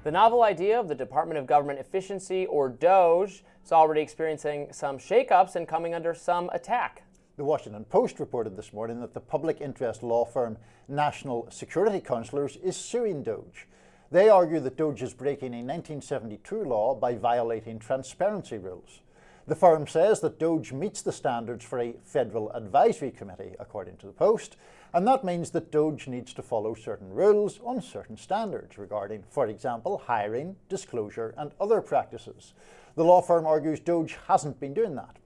The novel idea of the Department of Government Efficiency, or DOGE, is already experiencing some shakeups and coming under some attack. The Washington Post reported this morning that the public interest law firm National Security Counselors is suing DOGE. They argue that DOGE is breaking a 1972 law by violating transparency rules. The firm says that DOGE meets the standards for a federal advisory committee, according to the Post, and that means that DOGE needs to follow certain rules on certain standards regarding, for example, hiring, disclosure, and other practices. The law firm argues DOGE hasn't been doing that.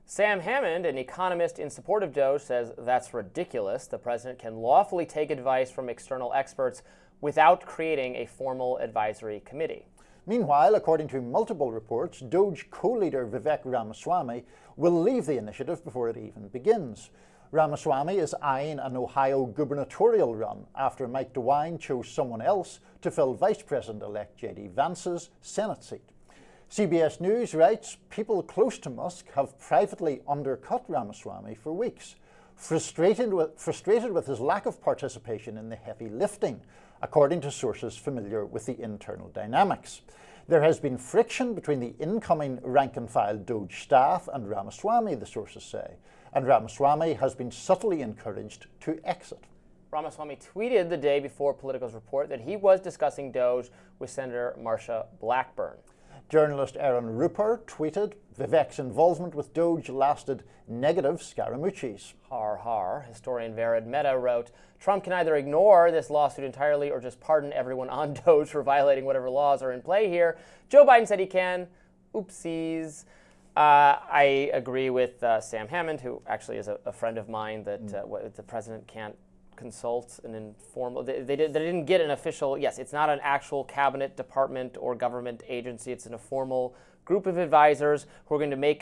Sam Hammond, an economist in support of DOGE, says that's ridiculous. The president can lawfully take advice from external experts without creating a formal advisory committee. Meanwhile, according to multiple reports, DOGE co-leader Vivek Ramaswamy will leave the initiative before it even begins. Ramaswamy is eyeing an Ohio gubernatorial run after Mike DeWine chose someone else to fill Vice President-elect J.D. Vance's Senate seat. CBS News writes, people close to Musk have privately undercut Ramaswamy for weeks, frustrated with his lack of participation in the heavy lifting, according to sources familiar with the internal dynamics. There has been friction between the incoming rank-and-file DOGE staff and Ramaswamy, the sources say, and Ramaswamy has been subtly encouraged to exit. Ramaswamy tweeted the day before Politico's report that he was discussing DOGE with Senator Marsha Blackburn. Journalist Aaron Rupert tweeted, Vivek's involvement with DOGE lasted negative Scaramucci's. Har har. Historian Vered Mehta wrote, Trump can either ignore this lawsuit entirely or just pardon everyone on DOGE for violating whatever laws are in play here. Joe Biden said he can. Oopsies. I agree with Sam Hammond, who actually is a friend of mine, that the president can't consult an informal, they didn't get an official, yes, it's not an actual cabinet department or government agency, it's an informal group of advisors who are going to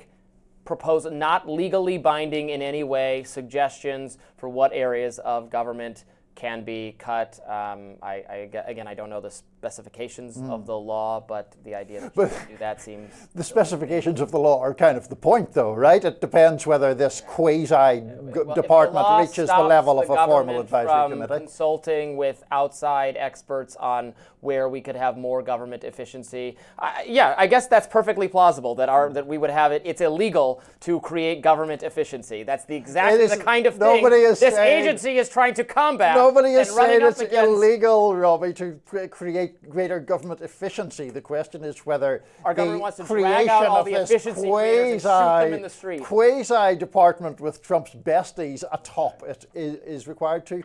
propose, not legally binding in any way, suggestions for what areas of government can be cut. I don't know the specifications of the law, but the idea that you can do that seems... The specifications of the law are kind of the point, though, right? It depends whether this quasi-department reaches the level of a formal advisory committee. Consulting with outside experts on where we could have more government efficiency. I guess that's perfectly plausible that we would have it. It's illegal to create government efficiency. That's the kind of thing this agency is trying to combat. Nobody is saying it's illegal, Robby, to create greater government efficiency. The question is whether our government wants to drag out all the efficiency creators and shoot them in the street. Quasi-department with Trump's besties atop it is required to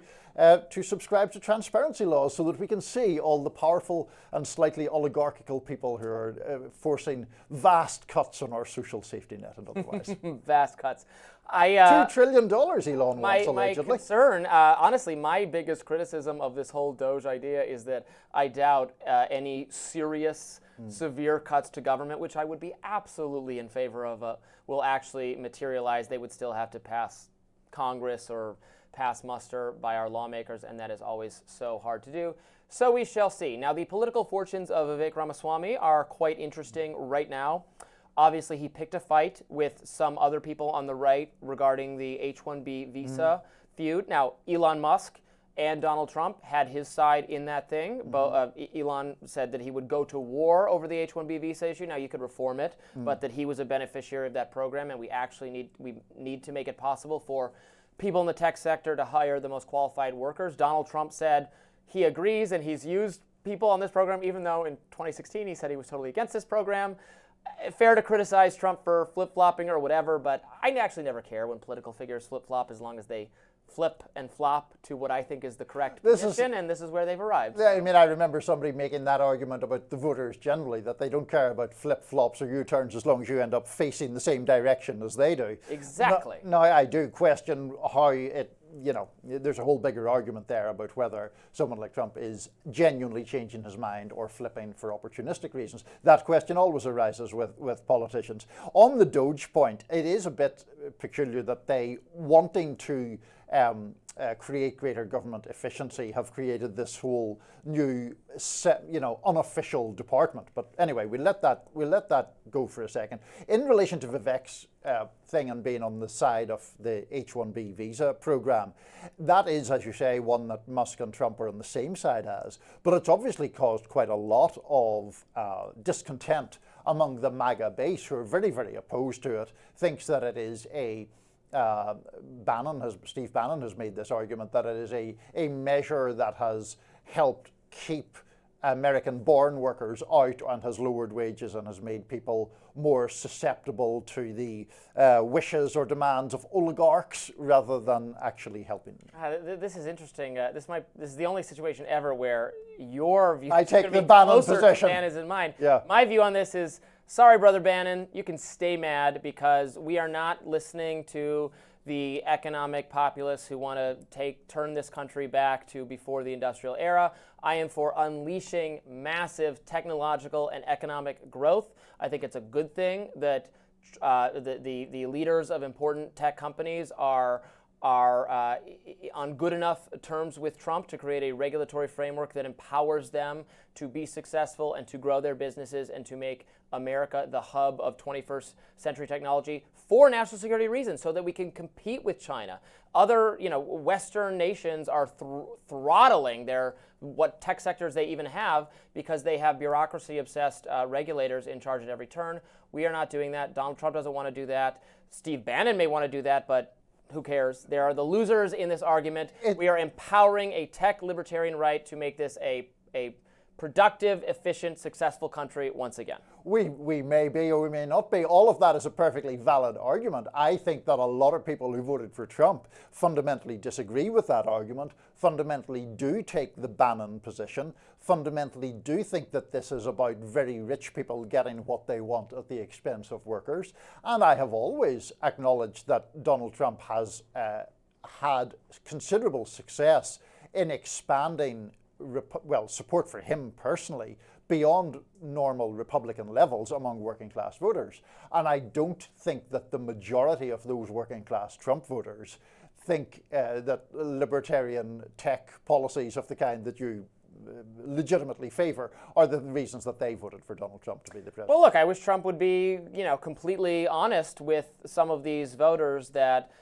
subscribe to transparency laws so that we can see all the powerful and slightly oligarchical people who are forcing vast cuts on our social safety net and otherwise. Vast cuts. $2 trillion Elon wants, allegedly. My concern, honestly, my biggest criticism of this whole DOGE idea is that I doubt any serious, severe cuts to government, which I would be absolutely in favor of, will actually materialize. They would still have to pass Congress or pass muster by our lawmakers, and that is always so hard to do. So we shall see. Now, the political fortunes of Vivek Ramaswamy are quite interesting right now. Obviously, he picked a fight with some other people on the right regarding the H-1B visa feud. Now, Elon Musk and Donald Trump had his side in that thing. Elon said that he would go to war over the H-1B visa issue. Now, you could reform it, but that he was a beneficiary of that program, and we actually need to make it possible for people in the tech sector to hire the most qualified workers. Donald Trump said he agrees, and he's used people on this program, even though in 2016 he said he was totally against this program. Fair to criticize Trump for flip-flopping or whatever, but I actually never care when political figures flip-flop as long as they flip and flop to what I think is the correct position, and this is where they've arrived. Yeah, I mean, I remember somebody making that argument about the voters generally, that they don't care about flip-flops or U-turns as long as you end up facing the same direction as they do. Exactly. Now, I do question how it, there's a whole bigger argument there about whether someone like Trump is genuinely changing his mind or flipping for opportunistic reasons. That question always arises with politicians. On the DOGE point, it is a bit peculiar that they wanting to create greater government efficiency have created this whole new, unofficial department. But anyway, we'll let that go for a second. In relation to Vivek's thing and being on the side of the H-1B visa program, that is, as you say, one that Musk and Trump are on the same side as. But it's obviously caused quite a lot of discontent among the MAGA base, who are very, very opposed to it, thinks that it is Steve Bannon has made this argument that it is a measure that has helped keep American-born workers out and has lowered wages and has made people more susceptible to the wishes or demands of oligarchs rather than actually helping them. This is interesting. This is the only situation ever where your view I take the Bannon position. Bannon's in mind. Yeah. My view on this is, sorry, Brother Bannon, you can stay mad because we are not listening to the economic populists who want to turn this country back to before the industrial era. I am for unleashing massive technological and economic growth. I think it's a good thing that the leaders of important tech companies are on good enough terms with Trump to create a regulatory framework that empowers them to be successful and to grow their businesses and to make America the hub of 21st century technology for national security reasons, so that we can compete with China. Other, Western nations are throttling what tech sectors they even have because they have bureaucracy-obsessed regulators in charge at every turn. We are not doing that. Donald Trump doesn't want to do that. Steve Bannon may want to do that, but who cares? There are the losers in this argument. We are empowering a tech libertarian right to make this a productive, efficient, successful country once again. We may be or we may not be. All of that is a perfectly valid argument. I think that a lot of people who voted for Trump fundamentally disagree with that argument, fundamentally do take the Bannon position, fundamentally do think that this is about very rich people getting what they want at the expense of workers. And I have always acknowledged that Donald Trump has had considerable success in expanding support for him personally beyond normal Republican levels among working class voters. And I don't think that the majority of those working class Trump voters think that libertarian tech policies of the kind that you legitimately favor are the reasons that they voted for Donald Trump to be the president. Well, look, I wish Trump would be, completely honest with some of these voters that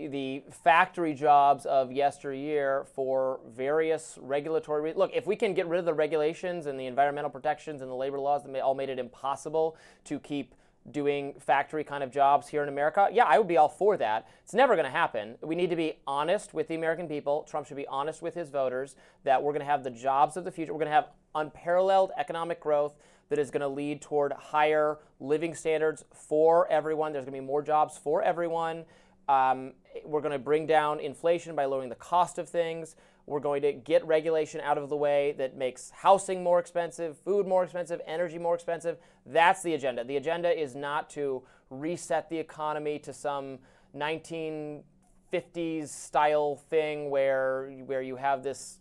the factory jobs of yesteryear for various regulatory reasons. Look, if we can get rid of the regulations and the environmental protections and the labor laws that all made it impossible to keep doing factory kind of jobs here in America, yeah, I would be all for that. It's never going to happen. We need to be honest with the American people. Trump should be honest with his voters that we're going to have the jobs of the future. We're going to have unparalleled economic growth that is going to lead toward higher living standards for everyone. There's going to be more jobs for everyone. We're going to bring down inflation by lowering the cost of things. We're going to get regulation out of the way that makes housing more expensive, food more expensive, energy more expensive. That's the agenda. The agenda is not to reset the economy to some 1950s style thing where you have this,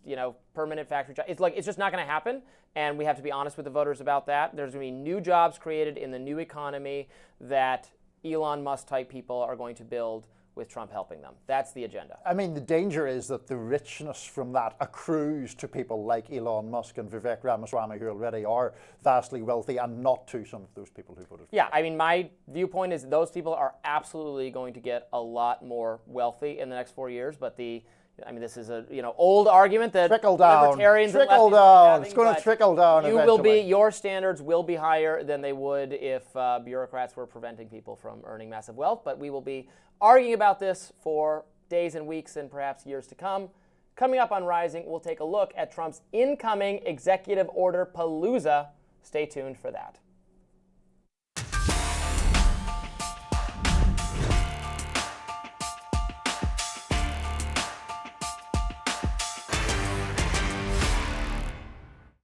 permanent factory job. It's just not going to happen, and we have to be honest with the voters about that. There's going to be new jobs created in the new economy that Elon Musk type people are going to build with Trump helping them. That's the agenda. I mean, the danger is that the richness from that accrues to people like Elon Musk and Vivek Ramaswamy, who already are vastly wealthy, and not to some of those people who voted for Yeah, I mean, my viewpoint is those people are absolutely going to get a lot more wealthy in the next 4 years, but this is a old argument that libertarians and lefties are having, it's going to trickle down. Your standards will be higher than they would if bureaucrats were preventing people from earning massive wealth. But we will be arguing about this for days and weeks and perhaps years to come. Coming up on Rising, we'll take a look at Trump's incoming executive order palooza. Stay tuned for that.